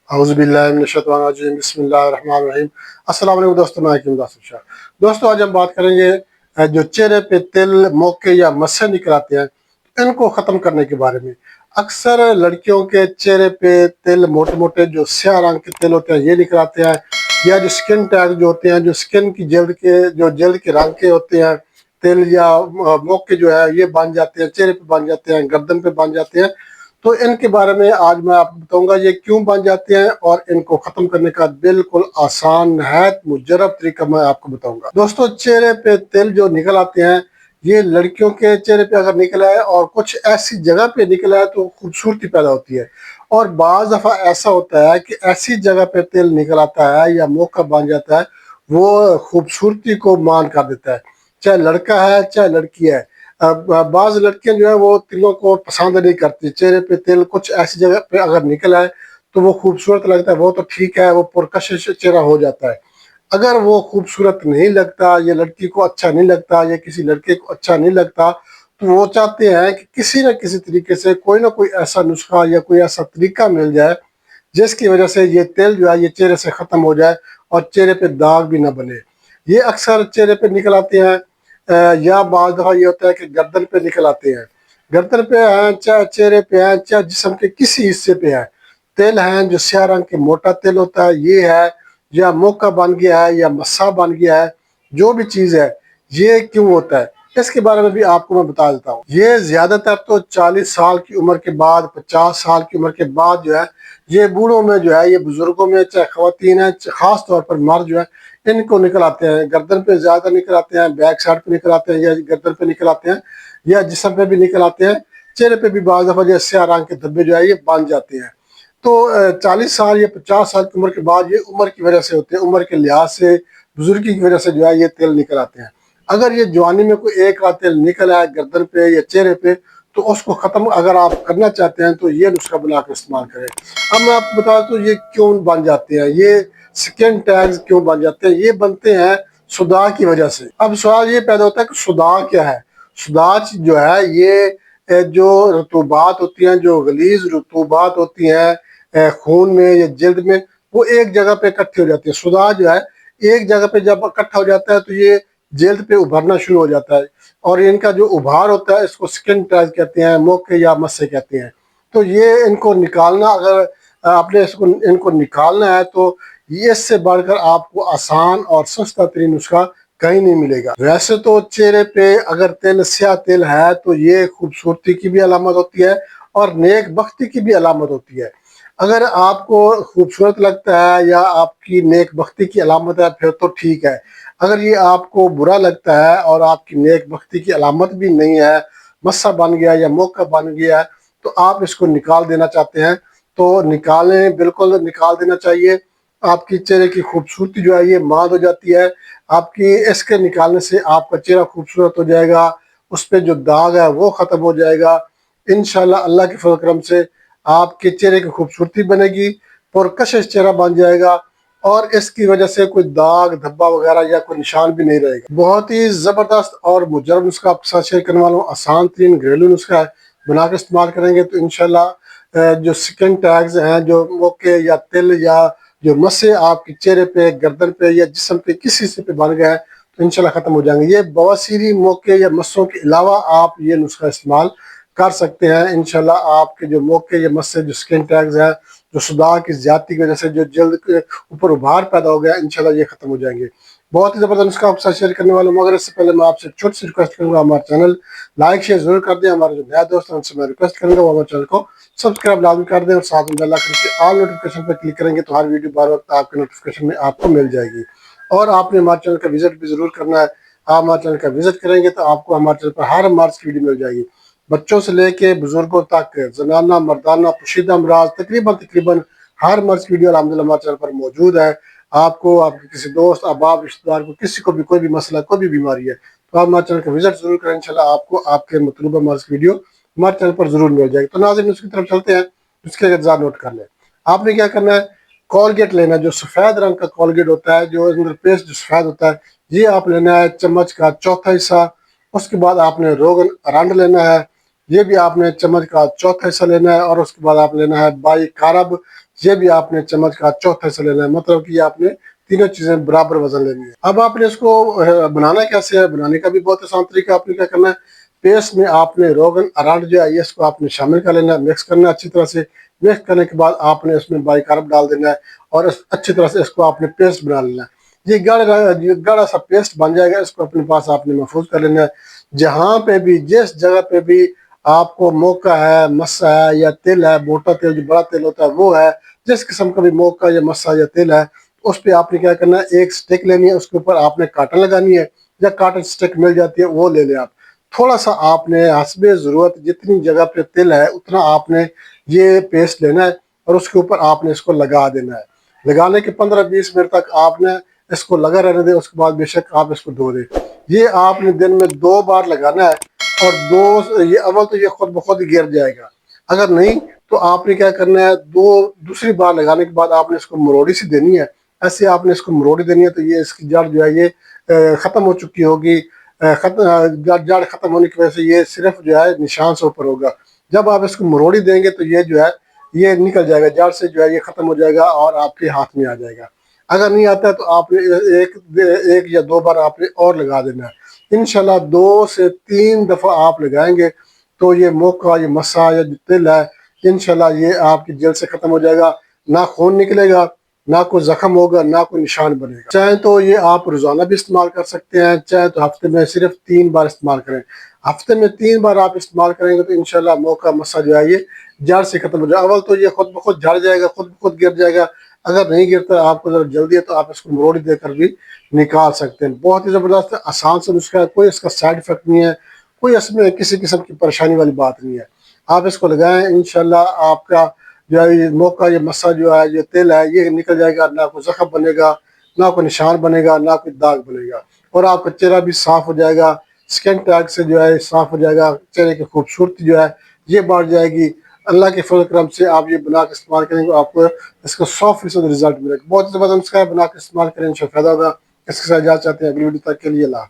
औज़ुबिल्लाहि बिस्मिल्लाहिर्रहमानिर्रहीम। अस्सलाम वालेकुम दोस्तों, मैं हकीम दासूर शाह। दोस्तों, आज हम बात करेंगे जो चेहरे पे तिल, मोके या मस्से निकल आते हैं, इनको ख़त्म करने के बारे में। अक्सर लड़कियों के चेहरे पे तिल, मोटे मोटे जो स्याह रंग के तिल होते हैं, ये निकल आते हैं, या जो स्किन टैग जो होते हैं, जो स्किन की जल्द के रंग के होते हैं तिल या मोके जो है ये बन जाते हैं, चेहरे पे बन जाते हैं, गर्दन पे बन जाते हैं। तो इनके बारे में आज मैं आपको बताऊंगा ये क्यों बन जाते हैं, और इनको खत्म करने का बिल्कुल आसान नहायत मुजर्रब तरीका मैं आपको बताऊंगा। दोस्तों, चेहरे पे तिल जो निकल आते हैं, ये लड़कियों के चेहरे पे अगर निकला है और कुछ ऐसी जगह पे निकला है तो खूबसूरती पैदा होती है। और बाज़ दफ़ा ऐसा होता है कि ऐसी जगह पे तिल निकल आता है या मौका बन जाता है, वो खूबसूरती को मान कर देता है, चाहे लड़का है चाहे लड़की है। बाज़ लड़कियां जो है वो तिलों को पसंद नहीं करती। चेहरे पे तिल कुछ ऐसी जगह पे अगर निकल आए तो वो खूबसूरत लगता है, वो तो ठीक है, वो पुरकशिश चेहरा हो जाता है। अगर वो खूबसूरत नहीं लगता, ये लड़की को अच्छा नहीं लगता, या किसी लड़के को अच्छा नहीं लगता, तो वो चाहते हैं कि किसी न किसी तरीके से कोई ना कोई ऐसा नुस्खा या कोई ऐसा तरीका मिल जाए जिसकी वजह से ये तिल जो है ये चेहरे से ख़त्म हो जाए और चेहरे पे दाग भी ना बने। ये अक्सर चेहरे पे निकल आते हैं, या बाज़ दफ़ा ये होता है कि गर्दन पे निकल आते हैं। गर्दन पे हैं, चाहे चेहरे पे हैं, चाहे जिस्म के किसी हिस्से पे हैं, तिल हैं जो स्याह रंग के मोटा तिल होता है ये है, या मोका बन गया है या मस्सा बन गया है, जो भी चीज़ है, ये क्यों होता है इसके बारे में भी आपको मैं बता देता हूँ। ये ज़्यादातर तो 40 साल की उम्र के बाद, 50 साल की उम्र के बाद जो है, ये बूढ़ों में जो है, ये बुजुर्गों में, चाहे ख़वातीन है, ख़ास तौर पर मर्द जो है, इनको निकल आते हैं। गर्दन पे ज़्यादा निकल आते हैं, बैक साइड पे निकल आते हैं, या गर्दन पे निकल आते हैं, या जिस्म पे भी निकल आते हैं। चेहरे पे भी बाज़ दफ़ा जो स्याह रंग के धब्बे जो है ये बन जाते हैं। तो 40 साल या 50 साल की उम्र के बाद ये उम्र की वजह से होते हैं, उम्र के लिहाज से, बुजुर्गी की वजह से जो है ये तिल निकल आते हैं। अगर ये जवानी में कोई एक आध तिल निकल आए गर्दन पे या चेहरे पे, तो उसको ख़त्म अगर आप करना चाहते हैं तो ये नुस्खा बनाकर इस्तेमाल करें। अब मैं आपको बता दूं ये क्यों बन जाते हैं, ये स्किन टैग्स क्यों बन जाते हैं। ये बनते हैं सुदाह की वजह से। अब सवाल ये पैदा होता है कि सुदाह क्या है। सुदाह जो है ये जो रतूबात होती हैं, जो गलीज रतूबात होती हैं खून में या जल्द में, वो एक जगह पे इकट्ठी हो जाती है। सुदाह जो है एक जगह पे जब इकट्ठा हो जाता है तो ये जल्द पे उभरना शुरू हो जाता है, और इनका जो उभार होता है इसको स्किन टैग कहते हैं, मोके या मस्से कहते हैं। तो ये इनको निकालना, अगर आपने इसको इनको निकालना है तो ये इससे बढ़कर आपको आसान और सस्ता तरीन नुस्खा कहीं नहीं मिलेगा। वैसे तो चेहरे पे अगर तिल, स्याह तिल है, तो ये खूबसूरती की भी अलामत होती है और नेक बख्ती की भी अलामत होती है। अगर आपको खूबसूरत लगता है या आपकी नेक बख्ती की अलामत है फिर तो ठीक है। अगर ये आपको बुरा लगता है और आपकी नेक बख्ती की अलामत भी नहीं है, मस्सा बन गया या मौका बन गया है, तो आप इसको निकाल देना चाहते हैं तो निकालें, बिल्कुल निकाल देना चाहिए। आपकी चेहरे की खूबसूरती जो है ये माद हो जाती है। आपकी इसके निकालने से आपका चेहरा खूबसूरत हो जाएगा, उस पर जो दाग है वो ख़त्म हो जाएगा। इंशाल्लाह अल्लाह के फजल करम से आपके चेहरे की खूबसूरती बनेगी, पुरकशिश चेहरा बन जाएगा, और इसकी वजह से कोई दाग धब्बा वगैरह या कोई निशान भी नहीं रहेगा। बहुत ही ज़बरदस्त और मुजर्रब नुस्खा आपके साथ शेयर करने वाला हूँ। आसान तरीन घरेलू नुस्खा है, बनाकर इस्तेमाल करेंगे तो इंशाल्लाह जो स्किन टैग्स हैं, जो मोके या तिल या जो मस्से आपके चेहरे पे, गर्दन पे या जिस्म पे किसी हिस्से पे बन गए हैं, तो इंशाल्लाह ख़त्म हो जाएंगे। ये बवासीरी, मोके या मस्सों के अलावा आप ये नुस्खा इस्तेमाल कर सकते हैं। इंशाल्लाह आपके जो मोके या मस्से, जो स्किन टैग्स हैं, जो सुदाह की ज़्यादती की वजह से जो जल्द के ऊपर उभार पैदा हो गया, इंशाल्लाह ये ख़त्म हो जाएंगे। बहुत ही ज़बरदस्त नुस्खा आपके साथ शेयर करने वाला हूँ, मगर इससे पहले मैं आपसे छोटी सी रिक्वेस्ट करूँगा, हमारे चैनल लाइक शेयर जरूर कर दें। हमारे जो नया दोस्त हैं उनसे मैं रिक्वेस्ट करूँगा वो हमारे चैनल को सब्सक्राइब लाजमी कर दें, और साथ में बेल आइकन के ऑल नोटिफिकेशन पर क्लिक करेंगे तो हर वीडियो बार वक्त आपके नोटिफिकेशन में आपको मिल जाएगी। और आपने हमारे चैनल का विजिट भी ज़रूर करना है। आप हमारे चैनल का विजिट करेंगे तो आपको हमारे चैनल पर हर मार्च की वीडियो मिल जाएगी। बच्चों से लेके बुजुर्गों तक, जनाना मर्दाना पोशीदा अमराज, तकरीबन तकरीबन हर मर्ज की वीडियो अल्हम्दुलिल्लाह हमारे चैनल पर मौजूद है। आपको, आपके किसी दोस्त, अहबाब, रिश्तेदार को, किसी को भी कोई भी मसला, कोई भी बीमारी है, तो आप हमारे चैनल का विजिट जरूर करें। इंशाल्लाह आपको आपके मतलूबा मर्ज की वीडियो हमारे चैनल पर जरूर मिल जाएगी। तो नाज़रीन, उसकी तरफ चलते हैं, उसके अज्जा नोट कर लें। आपने क्या करना है, कॉलगेट लेना है, जो सफ़ेद रंग का कॉलगेट होता है, जो अंदर पेस्ट जो सफ़ेद होता है, ये आप लेना है चम्मच का चौथा हिस्सा। उसके बाद आपने रोगन अरंड लेना है, ये भी आपने चम्मच का चौथा हिस्सा लेना है। और उसके बाद आप लेना है बाई कारब, ये भी आपने चम्मच का चौथा हिस्सा लेना है, मतलब कि आपने तीनों चीजें बराबर वजन लेनी है। अब आपने इसको बनाना कैसे है, बनाने का भी बहुत आसान तरीका। आपने क्या करना है, पेस्ट में आपने रोगन अरांड जो है ये इसको आपने शामिल कर लेना है, मिक्स करना है अच्छी तरह से। मिक्स करने के बाद आपने इसमें बाइकार्ब डाल देना है और अच्छी तरह से इसको आपने पेस्ट बना लेना है। ये गाढ़ा सा पेस्ट बन जाएगा, इसको अपने पास आपने महफूज कर लेना है। जहाँ पे भी जिस जगह पे भी आपको मौका है, मस्सा है या तेल है, मोटा तेल जो बड़ा तेल होता है वो है, जिस किस्म का भी मौका या मस्सा या तेल है, उस पर आपने क्या करना है, एक स्टिक लेनी है, उसके ऊपर आपने काटन लगानी है, या काटन स्टिक मिल जाती है वो ले लें आप। थोड़ा सा आपने हस्बे ज़रूरत जितनी जगह पे तेल है उतना आपने ये पेस्ट लेना है और उसके ऊपर आपने इसको लगा देना है। लगाने के 15-20 मिनट तक आपने इसको लगा रहने दें, उसके बाद बेशक आप इसको धो दें। ये आपने दिन में 2 बार लगाना है और ये अव्वल तो ये खुद ब खुद ही गिर जाएगा। अगर नहीं तो आपने क्या करना है, दूसरी बार लगाने के बाद आपने इसको मरोड़ी सी देनी है। ऐसे आपने इसको मरोड़ी देनी है तो ये इसकी जड़ जो है ये ख़त्म हो चुकी होगी। जड़ ख़त्म होने की वजह से ये सिर्फ जो है निशान से ऊपर होगा। जब आप इसको मरोड़ी देंगे तो ये जो है ये निकल जाएगा, जड़ से जो है ये ख़त्म हो जाएगा और आपके हाथ में आ जाएगा। अगर नहीं आता है तो आपने एक या 2 बार आपने और लगा देना है। इंशाल्लाह 2 से 3 दफ़ा आप लगाएंगे तो ये मोका, ये मस्सा या जो तिल है, इंशाल्लाह ये आपकी जल्द से ख़त्म हो जाएगा। ना खून निकलेगा, ना कोई ज़ख्म होगा, ना कोई निशान बनेगा। चाहे तो ये आप रोज़ाना भी इस्तेमाल कर सकते हैं, चाहे तो हफ्ते में सिर्फ 3 बार इस्तेमाल करें। हफ्ते में 3 बार आप इस्तेमाल करेंगे तो इंशाल्लाह मोका, मस्सा जो है ये जड़ से ख़त्म हो जाएगा। अव्वल तो ये खुद ब खुद झड़ जाएगा, खुद ब खुद गिर जाएगा। अगर नहीं गिरता, आपको ज़रा जल्दी है तो आप इसको मरोड़ी देकर भी निकाल सकते हैं। बहुत ही ज़बरदस्त आसान सा नुस्खा है, कोई इसका साइड इफ़ेक्ट नहीं है, कोई इसमें किसी किस्म की परेशानी वाली बात नहीं है। आप इसको लगाएं, इंशाल्लाह आपका जो है ये मौका, ये मस्सा जो है, ये तेल है, ये निकल जाएगा। ना कोई ज़ख्म बनेगा, ना कोई निशान बनेगा, ना कोई दाग बनेगा और आपका चेहरा भी साफ़ हो जाएगा। स्किन टैग से जो है साफ़ हो जाएगा, चेहरे की खूबसूरती जो है ये बढ़ जाएगी। अल्लाह के फजल करम से आप ये बना के इस्तेमाल करेंगे, आपको इसका 100% रिजल्ट मिलेगा। बहुत ही ज़बरदस्त नुस्खा है, बना के इस्तेमाल करें, इंशाल्लाह फ़ायदा होगा। इसके साथ इजाज़त चाहते हैं, अगली वीडियो तक के लिए अल्लाह।